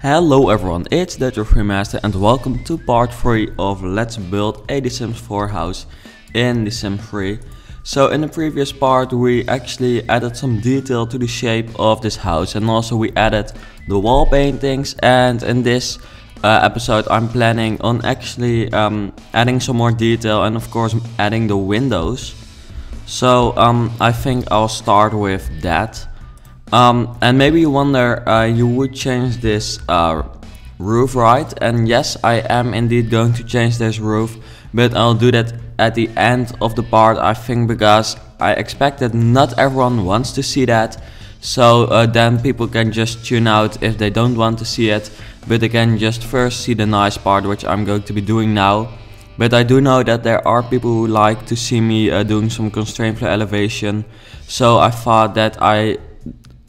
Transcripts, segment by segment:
Hello everyone, it's the Master and welcome to part 3 of Let's Build a The Sims 4 house in The Sims 3. So in the previous part we actually added some detail to the shape of this house, and also we added the wall paintings, and in this episode I'm planning on actually adding some more detail and of course adding the windows. So I think I'll start with that. And maybe you wonder, you would change this roof, right? And yes, I am indeed going to change this roof, but I'll do that at the end of the part, I think, because I expect that not everyone wants to see that. So then people can just tune out if they don't want to see it, but they can just first see the nice part, which I'm going to be doing now. But I do know that there are people who like to see me doing some constraint floor elevation, so I thought that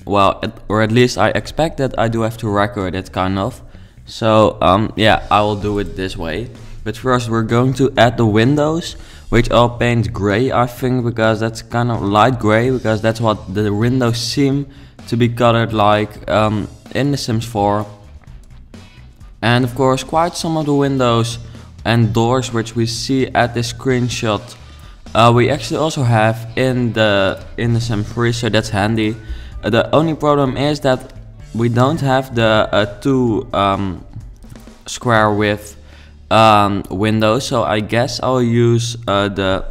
or at least I expect that I do have to record it, kind of. So yeah, I will do it this way. But first we're going to add the windows, which I'll paint gray, I think, because that's kind of light gray, because that's what the windows seem to be colored like in The Sims 4. And of course quite some of the windows and doors which we see at this screenshot we actually also have in the Sims 3, so that's handy. The only problem is that we don't have the 2 square width windows, so I guess I'll use the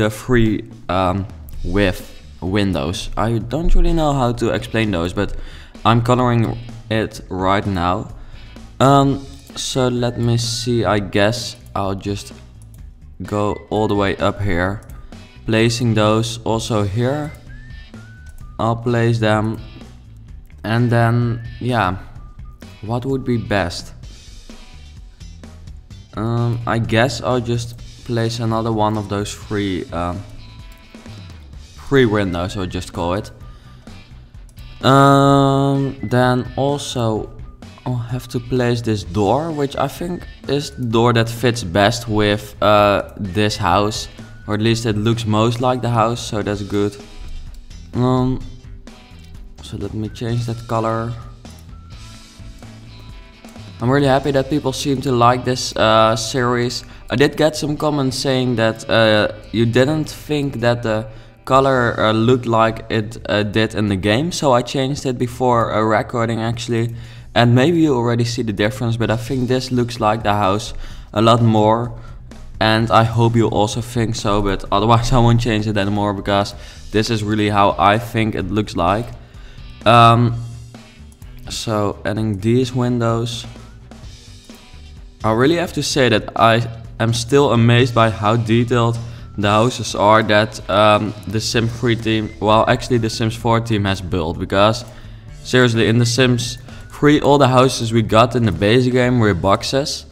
3 width windows. I don't really know how to explain those, but I'm coloring it right now. So let me see, I guess I'll just go all the way up here, placing those also here. I'll place them, and then yeah, what would be best? I guess I'll just place another one of those three windows, I'll just call it. Then also I'll have to place this door, which I think is the door that fits best with this house, or at least it looks most like the house, so that's good. So let me change that color. I'm really happy that people seem to like this series. I did get some comments saying that you didn't think that the color looked like it did in the game, so I changed it before recording actually, and maybe you already see the difference, but I think this looks like the house a lot more, and I hope you also think so, but otherwise I won't change it anymore, because this is really how I think it looks like. So adding these windows, I really have to say that I am still amazed by how detailed the houses are that the Sims 3 team, well actually the Sims 4 team has built, because seriously in the Sims 3 all the houses we got in the base game were boxes,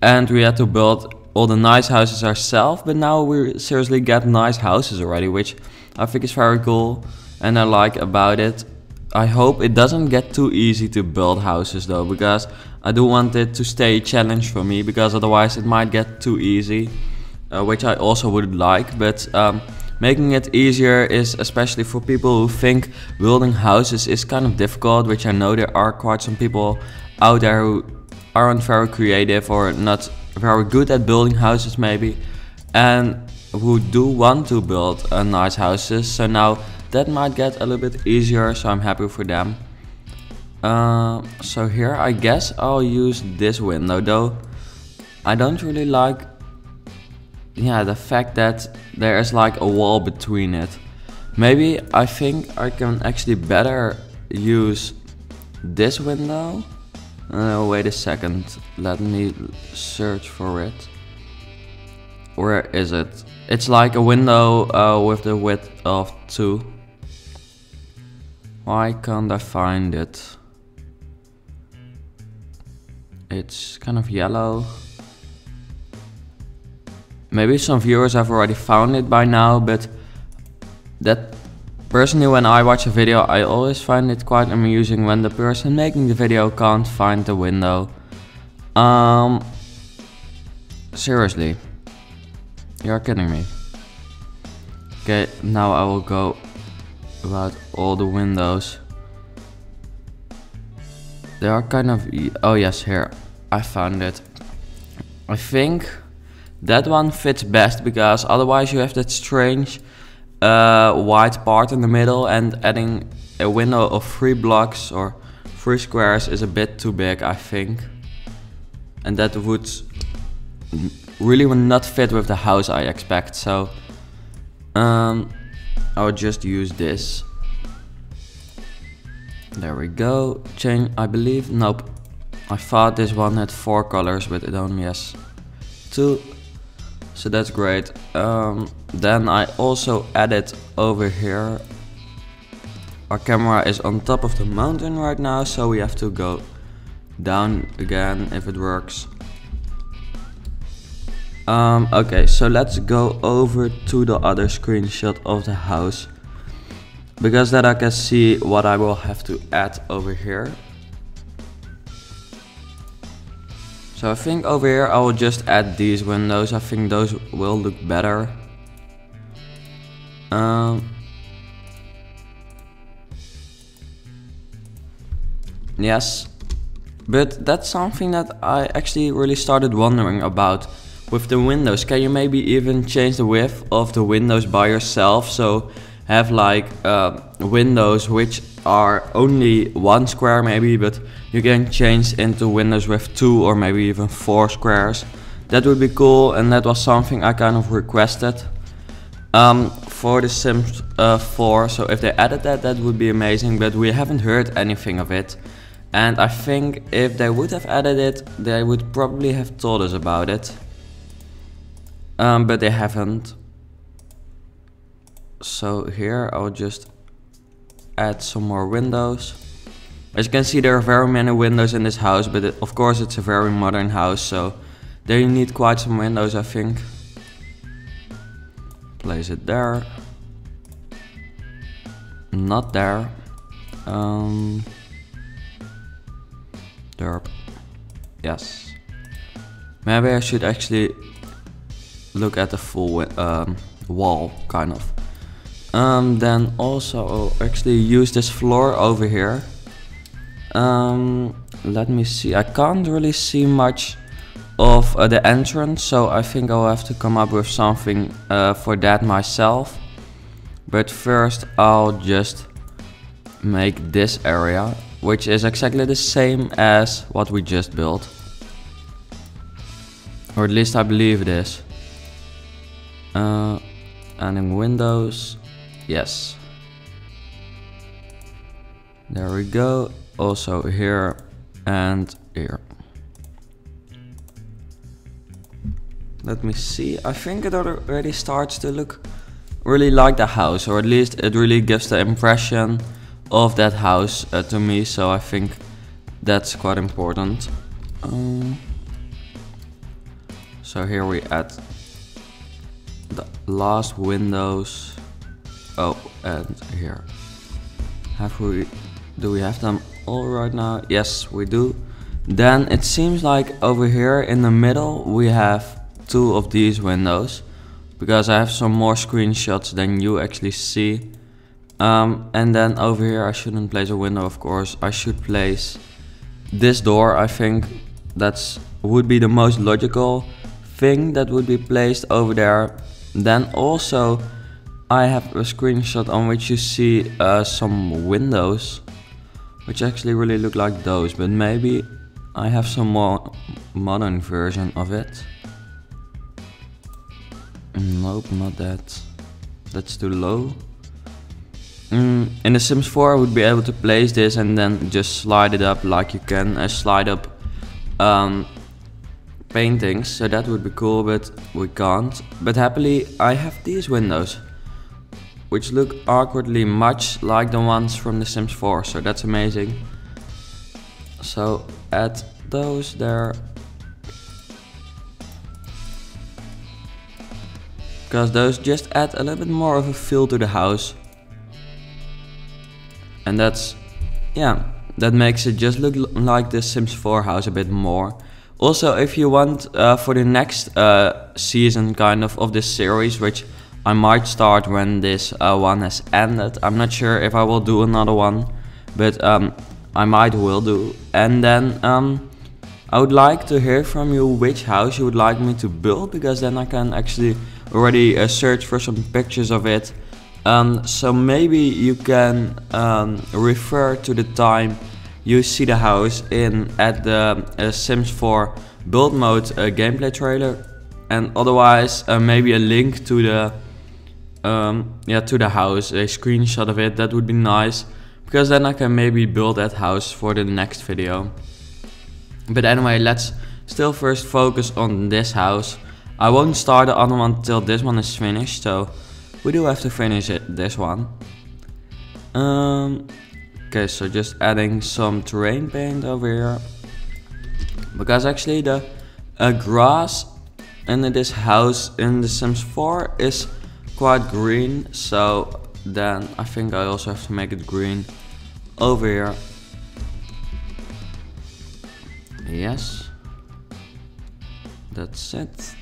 and we had to build all the nice houses ourselves, but now we seriously get nice houses already, which I think is very cool and I like about it. I hope it doesn't get too easy to build houses though, because I do want it to stay a challenge for me, because otherwise it might get too easy, which I also would like. But making it easier is especially for people who think building houses is kind of difficult, which I know there are quite some people out there who aren't very creative or not very good at building houses maybe, and who do want to build nice houses. So now that might get a little bit easier, so I'm happy for them. So here I guess I'll use this window, though I don't really like the fact that there is like a wall between it. Maybe I think I can actually better use this window. Wait a second, let me search for it. Where is it? It's like a window with the width of 2. Why can't I find it? It's kind of yellow. Maybe some viewers have already found it by now, but that personally, when I watch a video, I always find it quite amusing when the person making the video can't find the window. Seriously, you're kidding me. Okay, now I will go about all the windows. They are kind of, oh yes, here, I found it. I think that one fits best because otherwise you have that strange white part in the middle, and adding a window of 3 blocks or 3 squares is a bit too big, I think. And that would really not fit with the house, I expect. So I would just use this. There we go. Change, I believe. Nope. I thought this one had 4 colors, but it only has 2. So that's great. Then I also added over here. Our camera is on top of the mountain right now, so we have to go down again if it works. Okay, so let's go over to the other screenshot of the house, because then I can see what I will have to add over here. So I think over here I will just add these windows. I think those will look better. Yes, but that's something that I actually really started wondering about with the windows. Can you maybe even change the width of the windows by yourself? So have like windows which are only 1 square maybe, but you can change into windows with 2 or maybe even 4 squares. That would be cool, and that was something I kind of requested for the Sims 4. So if they added that, that would be amazing, but we haven't heard anything of it. And I think if they would have added it, they would probably have told us about it. But they haven't. So here I'll just add some more windows. As you can see, there are very many windows in this house, but of course it's a very modern house, so there you need quite some windows, I think. Place it there. Not there. Derp. Yes. Maybe I should actually look at the full wall, kind of. Then also I'll actually use this floor over here. Let me see. I can't really see much of the entrance, so I think I'll have to come up with something for that myself. But first I'll just make this area, which is exactly the same as what we just built. Or at least I believe it is. Adding windows. Yes. There we go. Also here and here. Let me see. I think it already starts to look really like the house, or at least it really gives the impression of that house to me, so I think that's quite important. So here we add the last windows. Oh, and here. Do we have them all right now? Yes, we do. Then it seems like over here in the middle we have 2 of these windows, because I have some more screenshots than you actually see. And then over here I shouldn't place a window, of course. I should place this door. I think that's would be the most logical thing that would be placed over there. Then also I have a screenshot on which you see some windows, which actually really look like those, but maybe I have some more modern version of it. Nope, not that. That's too low. In The Sims 4 I would be able to place this and then just slide it up like you can slide up paintings, so that would be cool, but we can't. But happily I have these windows, which look awkwardly much like the ones from The Sims 4, so that's amazing. So add those there, because those just add a little bit more of a feel to the house. And that's, yeah, that makes it just look like the Sims 4 house a bit more. Also, if you want for the next season kind of this series, which I might start when this one has ended. I'm not sure if I will do another one, but I might will do. And then I would like to hear from you which house you would like me to build, because then I can actually already search for some pictures of it. So maybe you can refer to the time you see the house at the Sims 4 build mode gameplay trailer, and otherwise maybe a link to the house, a screenshot of it. That would be nice, because then I can maybe build that house for the next video. But anyway, let's still first focus on this house. I won't start the other one until this one is finished, so we do have to finish this one. Okay, so just adding some terrain paint over here, because actually the grass in this house in The Sims 4 is quite green, so then I think I also have to make it green over here. Yes, that's it.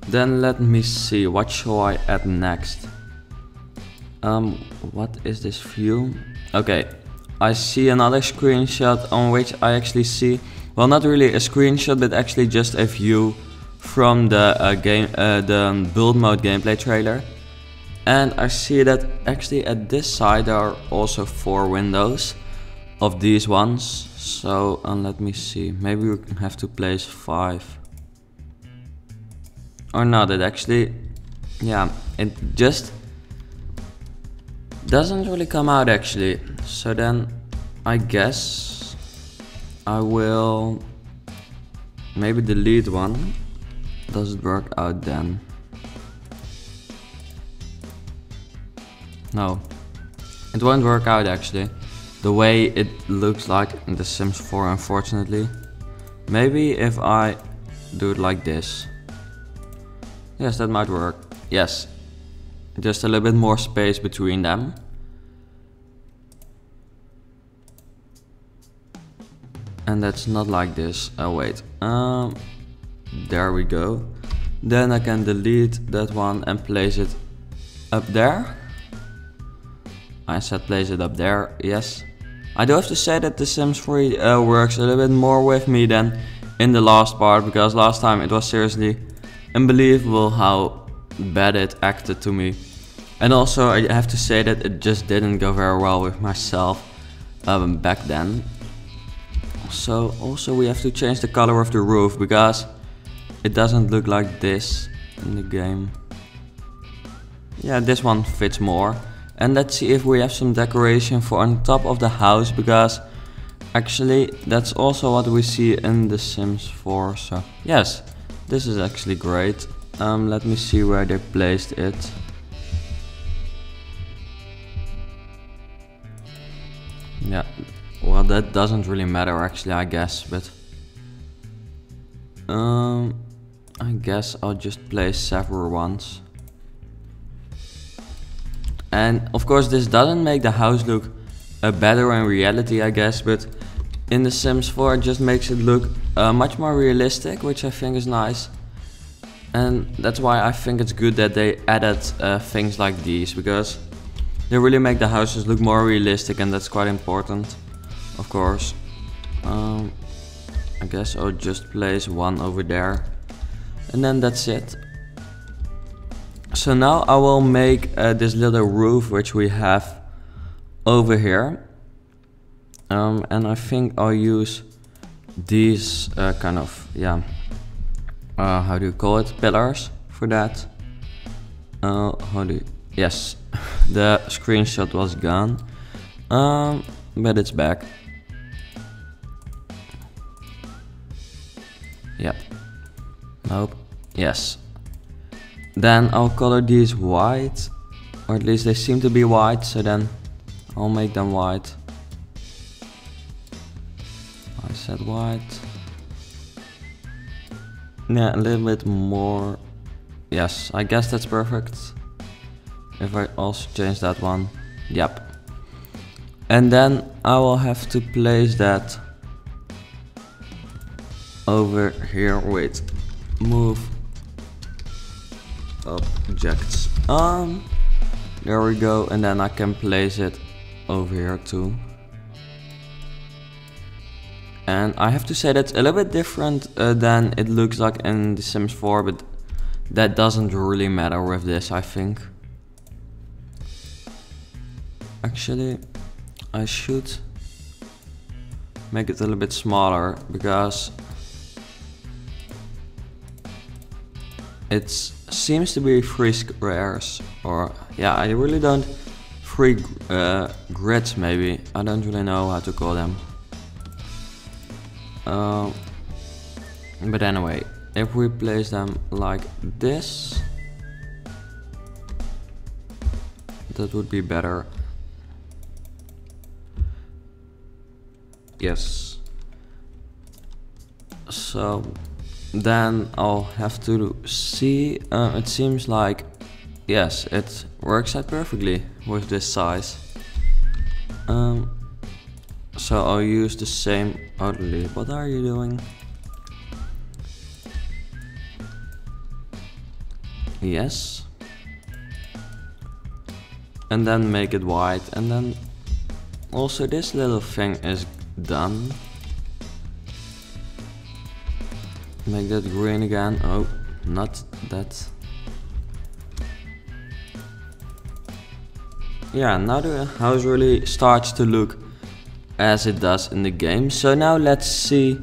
Then let me see, what shall I add next? What is this view? Okay, I see another screenshot on which I actually see, well, not really a screenshot, but actually just a view from the the build mode gameplay trailer. And I see that actually at this side there are also 4 windows of these ones. So let me see, maybe we have to place 5. Or not, it actually, yeah, it just doesn't really come out actually. So then I guess I will maybe delete one. Does it work out then? No, it won't work out actually, the way it looks like in The Sims 4, unfortunately. Maybe if I do it like this. Yes, that might work. Yes, just a little bit more space between them. And that's not like this. Oh wait, there we go. Then I can delete that one and place it up there. I said place it up there, yes. I do have to say that The Sims 3 works a little bit more with me than in the last part, because last time it was seriously unbelievable how bad it acted to me. And also I have to say that it just didn't go very well with myself back then. So also we have to change the color of the roof, because it doesn't look like this in the game. Yeah, this one fits more. And let's see if we have some decoration for on top of the house, because actually that's also what we see in The Sims 4. So yes, this is actually great. Let me see where they placed it. Yeah, well, that doesn't really matter actually, I guess, but I guess I'll just place several ones. And of course this doesn't make the house look better in reality, I guess, but in The Sims 4 it just makes it look much more realistic, which I think is nice. And that's why I think it's good that they added things like these, because they really make the houses look more realistic, and that's quite important, of course. I guess I'll just place one over there, and then that's it. So now I will make this little roof which we have over here. And I think I'll use these kind of, yeah, how do you call it, pillars for that. Yes, the screenshot was gone, but it's back. Yep. Nope. Yes. Then I'll color these white, or at least they seem to be white, so then I'll make them white. I said white. Yeah, a little bit more. Yes, I guess that's perfect. If I also change that one. Yep. And then I will have to place that over here. Wait, move objects. There we go, and then I can place it over here too. And I have to say that's a little bit different than it looks like in The Sims 4, but that doesn't really matter with this, I think. Actually, I should make it a little bit smaller, because it seems to be 3 squares, or yeah, I really don't, 3 grids maybe, I don't really know how to call them. But anyway, if we place them like this, that would be better. Yes. So then I'll have to see, it seems like, yes, it works out perfectly with this size. So I'll use the same outlet. What are you doing? Yes. And then make it white, and then also this little thing is done. Make that green again. Oh, not that. Yeah, now the house really starts to look as it does in the game. So now let's see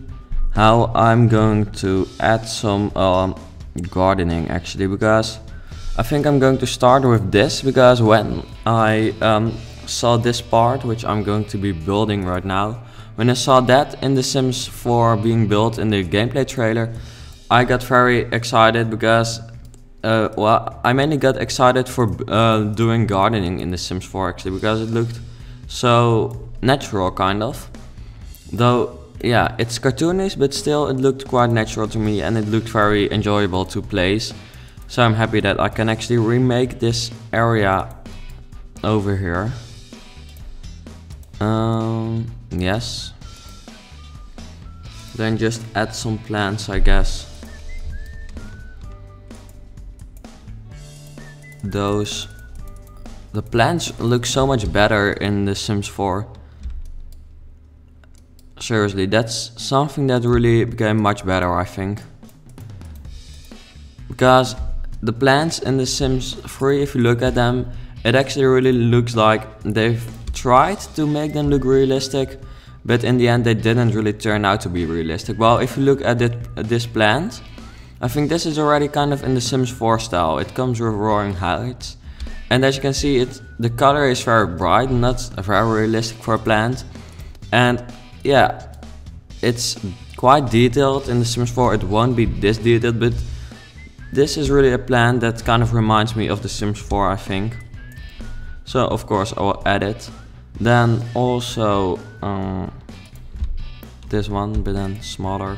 how I'm going to add some gardening actually, because I think I'm going to start with this, because when I saw this part, which I'm going to be building right now, when I saw that in The Sims 4 being built in the gameplay trailer, I got very excited, because well, I mainly got excited for doing gardening in The Sims 4 actually, because it looked so natural kind of. Though yeah, it's cartoonish, but still it looked quite natural to me, and it looked very enjoyable to place. So I'm happy that I can actually remake this area over here. Yes. Then just add some plants, I guess. The plants look so much better in The Sims 4. Seriously, that's something that really became much better, I think. Because the plants in The Sims 3, if you look at them, it actually really looks like they've tried to make them look realistic, but in the end they didn't really turn out to be realistic. Well, if you look at this plant, I think this is already kind of in The Sims 4 style. It comes with roaring heights, and as you can see, the color is very bright, not very realistic for a plant. And yeah, it's quite detailed. In The Sims 4 it won't be this detailed, but this is really a plant that kind of reminds me of The Sims 4, I think. So of course I will add it. Then also this one, but then smaller.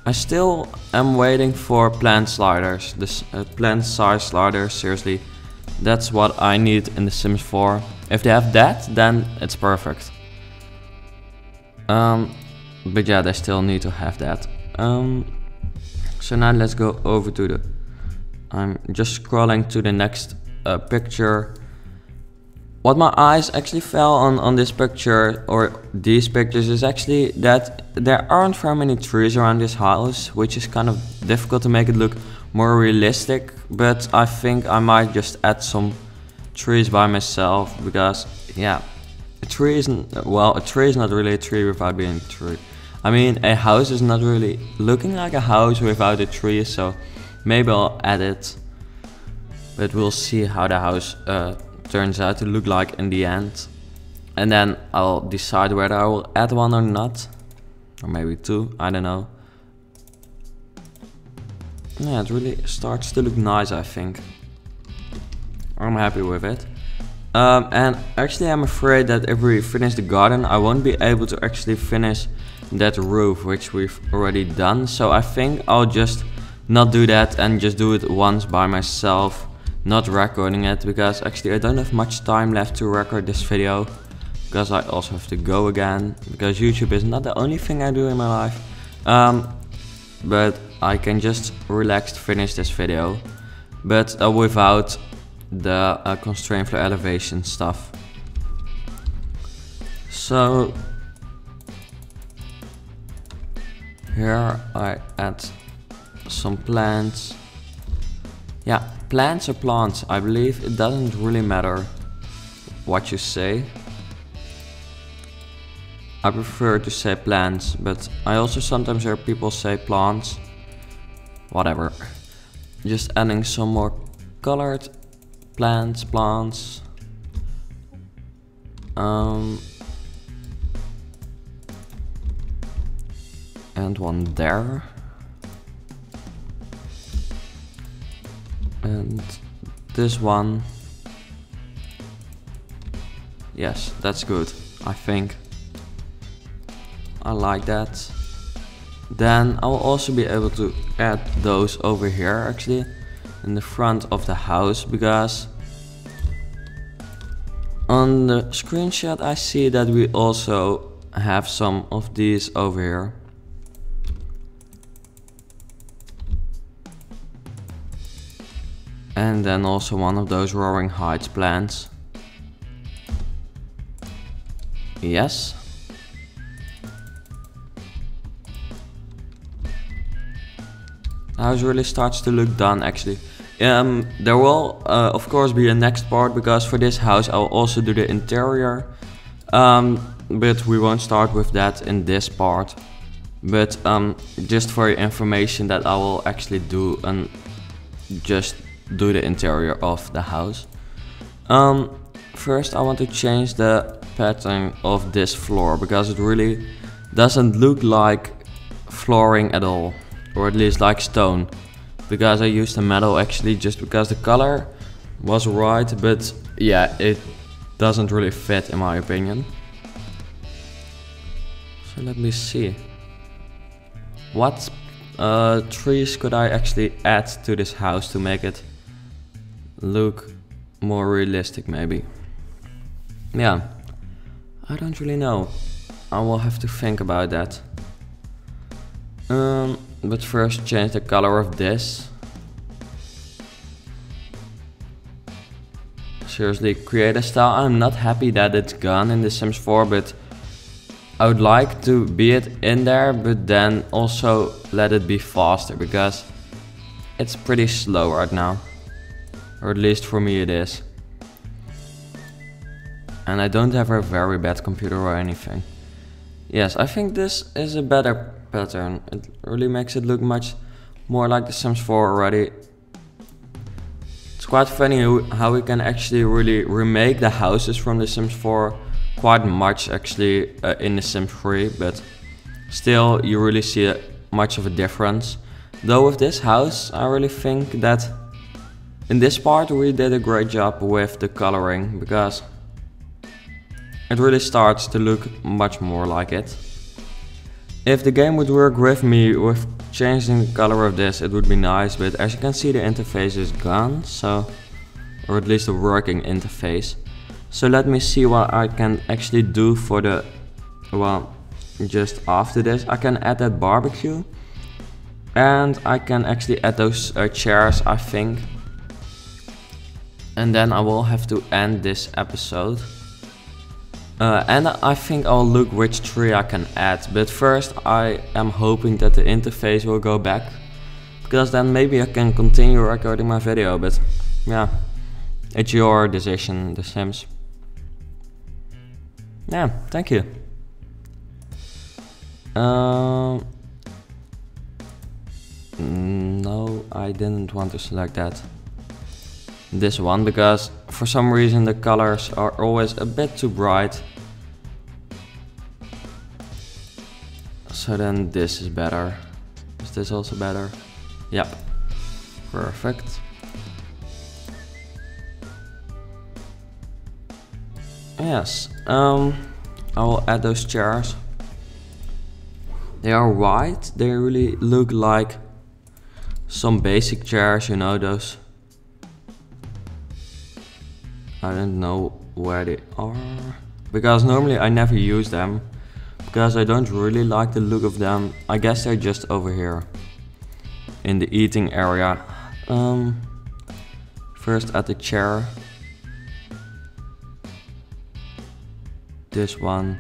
I still am waiting for plant sliders, this plant size sliders, seriously. That's what I need in The Sims 4. If they have that, then it's perfect. But yeah, they still need to have that. So now let's go over to the... I'm just scrolling to the next picture. What my eyes actually fell on this picture, or these pictures, is actually that there aren't very many trees around this house, which is kind of difficult to make it look more realistic. But I think I might just add some trees by myself, because yeah, a tree isn't, well, a tree is not really a tree without being a tree. I mean, a house is not really looking like a house without a tree, so maybe I'll add it. But we'll see how the house turns out to look like in the end. And then I'll decide whether I will add one or not. Or maybe 2, I don't know. Yeah, it really starts to look nice, I think. I'm happy with it. And actually I'm afraid that if we finish the garden, I won't be able to actually finish that roof, which we've already done. So I think I'll just not do that and just do it once by myself, not recording it, because actually I don't have much time left to record this video, because I also have to go again, because YouTube is not the only thing I do in my life. But I can just relax to finish this video, but without the constraint floor elevation stuff. So Here I add some plants. Yeah, plants or plants, I believe it doesn't really matter what you say. I prefer to say plants, but I also sometimes hear people say plants. Whatever. Just adding some more colored plants. And one there. And this one. Yes, that's good, I think. I like that. Then I will also be able to add those over here actually in the front of the house, because on the screenshot I see that we also have some of these over here. And then also one of those Roaring Heights plants. Yes. The house really starts to look done actually. There will of course be a next part, because for this house I'll also do the interior. But we won't start with that in this part. But just for your information that I will actually do and just do the interior of the house. First I want to change the pattern of this floor, because it really doesn't look like flooring at all, or at least like stone, because I used the metal actually just because the color was right, but yeah, it doesn't really fit in my opinion. So let me see, what trees could I actually add to this house to make it look more realistic maybe. Yeah, I don't really know. I will have to think about that. But first change the color of this. Seriously, create a style. I'm not happy that it's gone in The Sims 4, but I would like to be it in there, but then also let it be faster, because it's pretty slow right now. Or at least for me it is. And I don't have a very bad computer or anything. Yes, I think this is a better pattern. It really makes it look much more like The Sims 4 already. It's quite funny how we can actually really remake the houses from The Sims 4 quite much actually in The Sims 3, but still you really see much of a difference. Though with this house I really think that in this part we did a great job with the coloring, because it really starts to look much more like it. If the game would work with me with changing the color of this, it would be nice, but as you can see the interface is gone, so, or at least the working interface. So let me see what I can actually do for the, well, just after this. I can add that barbecue, and I can actually add those chairs, I think. And then I will have to end this episode. And I think I'll look which tree I can add, but first I am hoping that the interface will go back, because then maybe I can continue recording my video, but yeah, it's your decision, The Sims. Yeah, thank you. No, I didn't want to select that. This one, because for some reason the colors are always a bit too bright. So then this is better. Is this also better? Yep. Perfect. Yes. I will add those chairs. They are white. They really look like some basic chairs, you know, those. I don't know where they are, because normally I never use them, because I don't really like the look of them. I guess they're just over here in the eating area. First at the chair, this one,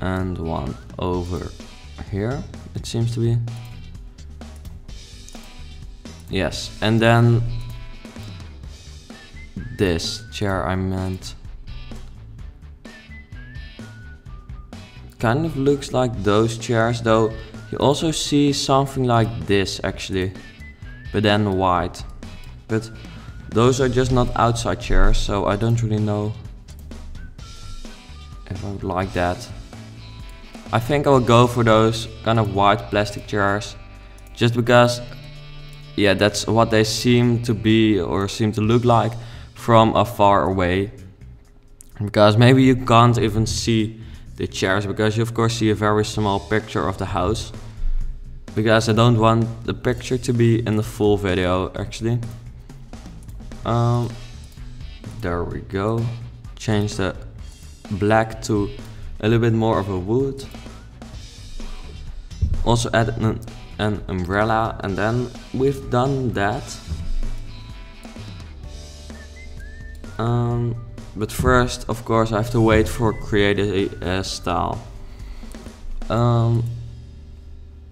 and one over here, it seems to be. Yes, and then this chair I meant. Kind of looks like those chairs, though you also see something like this actually, but then white. But those are just not outside chairs, so I don't really know if I would like that. I think I will go for those kind of white plastic chairs, just because, yeah, that's what they seem to be or seem to look like from afar away. Because maybe you can't even see the chairs, because you of course see a very small picture of the house. Because I don't want the picture to be in the full video actually. There we go. Change the black to a little bit more of a wood. Also add an umbrella, and then we've done that. But first, of course, I have to wait for create a style.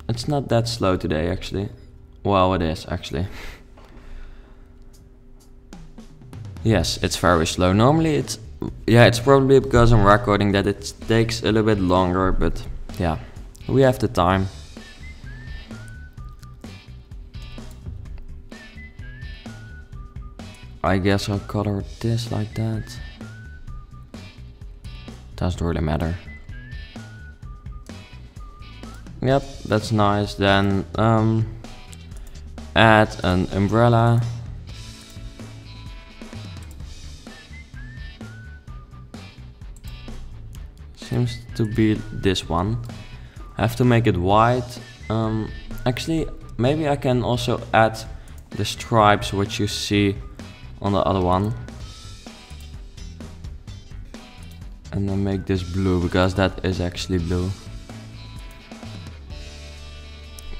It's not that slow today, actually. Well, it is, actually. Yes, it's very slow. Normally it's, yeah, it's probably because I'm recording that it takes a little bit longer, but yeah, we have the time. I guess I'll color this like that. Doesn't really matter. Yep, that's nice. Then add an umbrella. Seems to be this one. I have to make it white. Actually, maybe I can also add the stripes which you see on the other one. And then make this blue, because that is actually blue.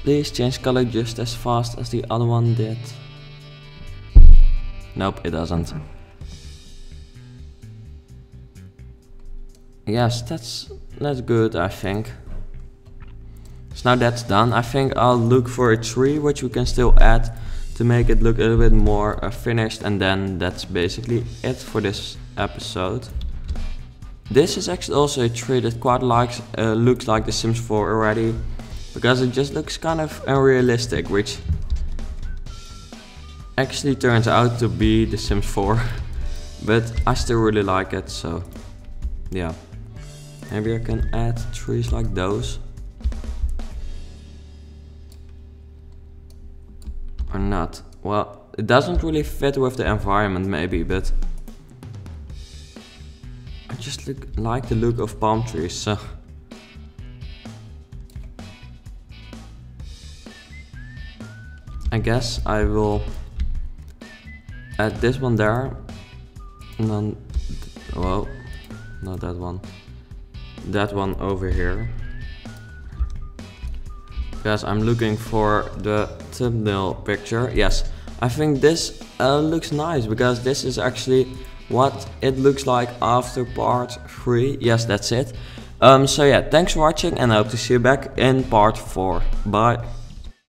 Please change color just as fast as the other one did. Nope, it doesn't. Yes, that's good, I think. So now that's done, I think I'll look for a tree which we can still add to make it look a little bit more finished, and then that's basically it for this episode. This is actually also a tree that quite looks like The Sims 4 already, because it just looks kind of unrealistic, which actually turns out to be The Sims 4. But I still really like it, so yeah. Maybe I can add trees like those. Or not. Well, it doesn't really fit with the environment maybe, but I just like the look of palm trees, so I guess I will add this one there, and then, well, not that one. That one over here. Because I'm looking for the thumbnail picture. Yes, I think this looks nice, because this is actually what it looks like after part 3. Yes, that's it. So yeah, thanks for watching, and I hope to see you back in part 4. Bye.